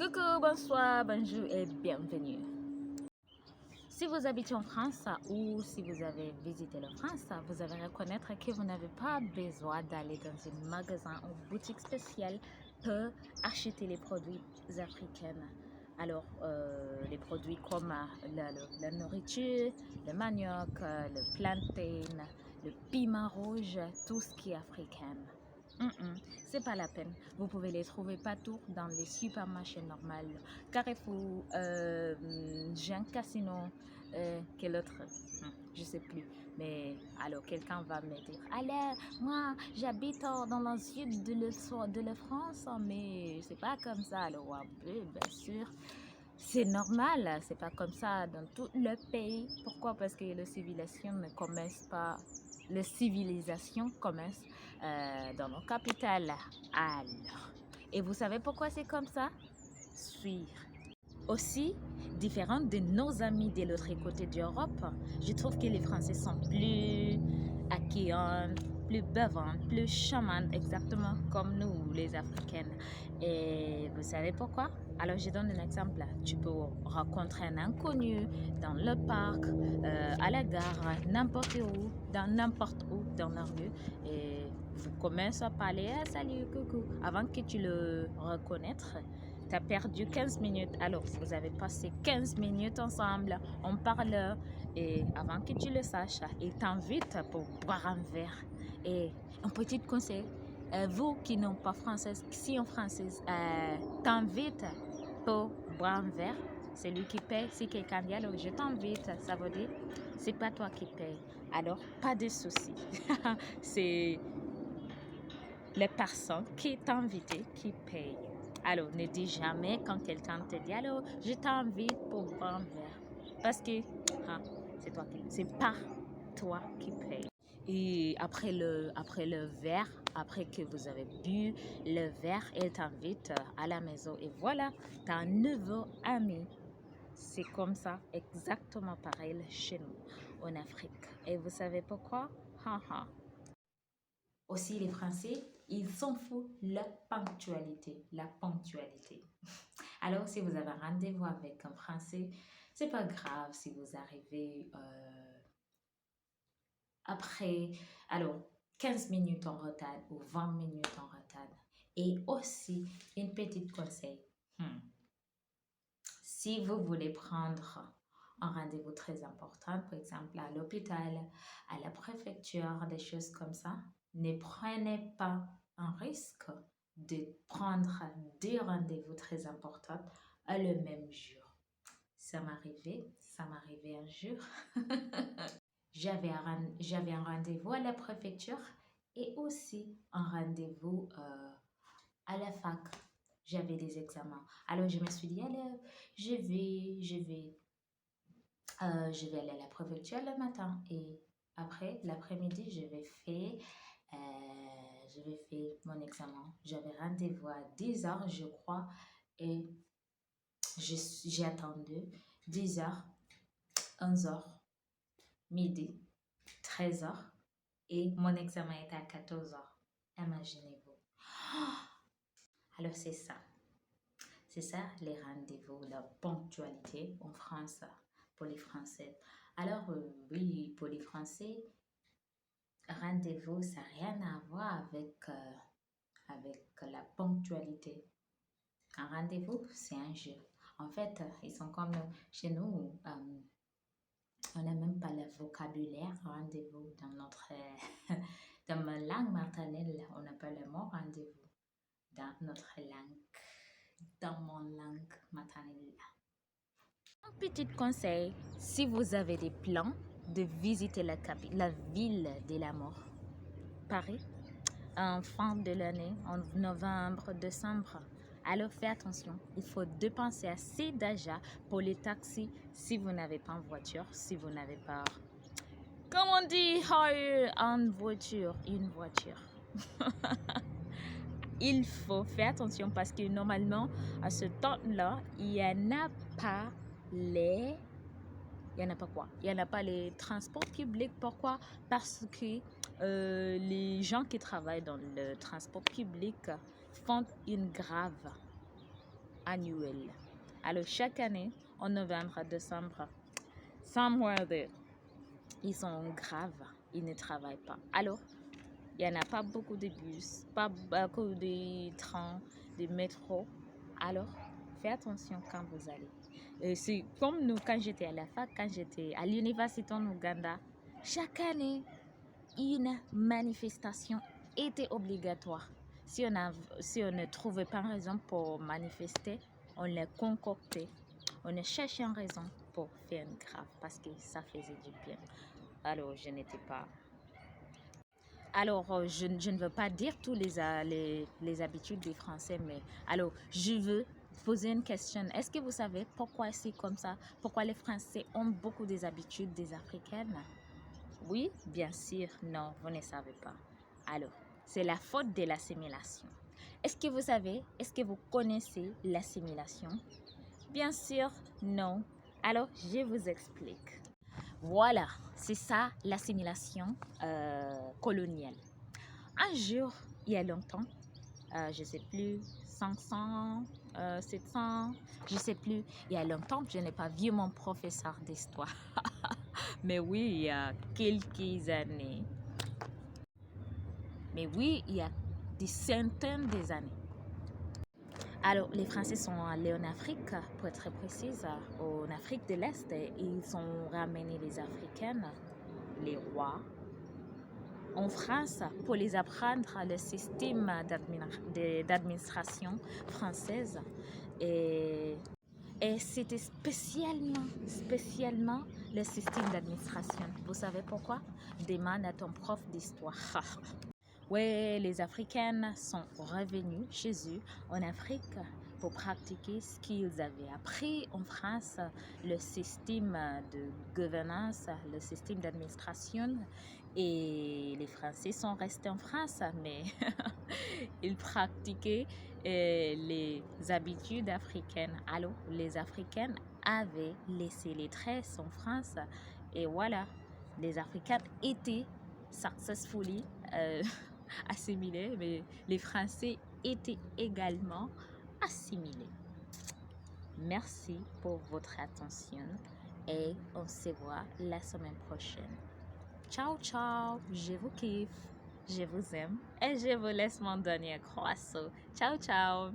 Coucou, bonsoir, bonjour et bienvenue. Si vous habitez en France ou si vous avez visité la France, vous allez reconnaître que vous n'avez pas besoin d'aller dans un magasin ou boutique spéciale pour acheter les produits africains. Alors, les produits comme la nourriture, le manioc, le plantain, le piment rouge, tout ce qui est africain. C'est pas la peine. Vous pouvez les trouver partout dans les supermarchés normaux. Carrefour, Jean Casino, quel autre? Je sais plus. Mais alors quelqu'un va me dire, allez, moi j'habite dans le sud de la France, mais c'est pas comme ça. Alors oui, bien sûr. C'est normal, c'est pas comme ça dans tout le pays. Pourquoi? Parce que la civilisation ne commence pas. La civilisation commence dans nos capitales. Alors, et vous savez pourquoi c'est comme ça? Suivre. Aussi, différent de nos amis de l'autre côté d'Europe, je trouve que les Français sont plus accueillants, plus bavants, plus charmants, exactement comme nous, les Africaines. Et vous savez pourquoi? Alors, je donne un exemple. Tu peux rencontrer un inconnu dans le parc, à la gare, n'importe où dans la rue. Et vous commencez à parler, ah, salut, coucou, avant que tu le reconnaîtres. Tu as perdu 15 minutes. Alors, vous avez passé 15 minutes ensemble. On parle. Et avant que tu le saches, il t'invite pour boire un verre. Et un petit conseil. Vous qui n'êtes pas française, si en française t'invite pour boire un verre, c'est lui qui paye. Si quelqu'un dit alors je t'invite, ça veut dire c'est pas toi qui paye. Alors, pas de souci. C'est les personnes qui t'ont invité qui payent. Alors, ne dis jamais quand quelqu'un te dit alors je t'invite pour boire un verre. Parce que c'est toi qui, c'est pas toi qui paye. Et après le verre, après que vous avez bu le verre, elle t'invite à la maison. Et voilà, tu as un nouveau ami. C'est comme ça, exactement pareil chez nous, en Afrique. Et vous savez pourquoi? Aussi, les Français, ils s'en foutent la ponctualité. La ponctualité. Alors, si vous avez un rendez-vous avec un Français, c'est pas grave si vous arrivez après, alors, 15 minutes en retard ou 20 minutes en retard. Et aussi, une petite conseil. Si vous voulez prendre un rendez-vous très important, par exemple à l'hôpital, à la préfecture, des choses comme ça, ne prenez pas un risque de prendre des rendez-vous très importants à le même jour. Ça m'arrivait un jour. J'avais un rendez-vous à la préfecture et aussi un rendez-vous à la fac. J'avais des examens. Alors je me suis dit, allez, je vais aller à la préfecture le matin et après l'après-midi, je vais faire mon examen. J'avais rendez-vous à 10h, je crois, et j'ai attendu 10h, 11h, midi, 13h et mon examen était à 14h. Imaginez-vous. Alors c'est ça. C'est ça les rendez-vous, la ponctualité en France pour les Français. Alors oui, pour les Français, rendez-vous, ça n'a rien à voir avec la ponctualité. Un rendez-vous, c'est un jeu. En fait, ils sont comme nous. Chez nous, on n'a même pas le vocabulaire rendez-vous dans notre dans ma langue maternelle, on n'a pas le mot rendez-vous dans notre langue, dans mon langue maternelle. Un petit conseil, si vous avez des plans de visiter la ville de la mort, Paris, en fin de l'année, en novembre, décembre, alors faites attention, il faut dépenser assez d'argent pour les taxis si vous n'avez pas une voiture, si vous n'avez pas, comme on dit, une voiture. Il faut faire attention parce que normalement, à ce temps-là, il n'y en a pas les... Il n'y en a pas quoi? Il n'y en a pas les transports publics. Pourquoi? Parce que les gens qui travaillent dans le transport public font une grève. annuel. Alors, chaque année, en novembre, décembre, somewhere ils sont graves, ils ne travaillent pas. Alors, il n'y en a pas beaucoup de bus, pas beaucoup de trains, de métro. Alors, faites attention quand vous allez. C'est comme nous, quand j'étais à la fac, quand j'étais à l'université en Ouganda, chaque année, une manifestation était obligatoire. Si on ne trouvait pas une raison pour manifester, on les concoctait. On cherchait une raison pour faire une grève parce que ça faisait du bien. Alors, je n'étais pas... Alors, je ne veux pas dire tous les habitudes des Français, mais alors, je veux poser une question. Est-ce que vous savez pourquoi c'est comme ça? Pourquoi les Français ont beaucoup des habitudes des Africaines? Oui, bien sûr, non, vous ne savez pas. Alors, c'est la faute de l'assimilation. Est-ce que vous savez, est-ce que vous connaissez l'assimilation? Bien sûr, non. Alors, je vous explique. Voilà, c'est ça l'assimilation coloniale. Un jour, il y a longtemps, je ne sais plus, 500, 700, je ne sais plus, il y a longtemps, je n'ai pas vu mon professeur d'histoire. Mais oui, il y a quelques années. Mais oui, il y a des centaines d'années. Alors, les Français sont allés en Afrique, pour être précise, en Afrique de l'Est, et ils ont ramené les Africaines, les rois, en France pour les apprendre le système d'administration française. Et c'était spécialement le système d'administration. Vous savez pourquoi? Demande à ton prof d'histoire. Oui, les Africaines sont revenues chez eux en Afrique pour pratiquer ce qu'ils avaient appris en France, le système de gouvernance, le système d'administration. Et les Français sont restés en France, mais ils pratiquaient les habitudes africaines. Alors, les Africaines avaient laissé les tresses en France et voilà, les Africaines étaient successfully assimilés, mais les Français étaient également assimilés. Merci pour votre attention et on se voit la semaine prochaine. Ciao, ciao, je vous kiffe, je vous aime et je vous laisse mon dernier croissant. Ciao, ciao.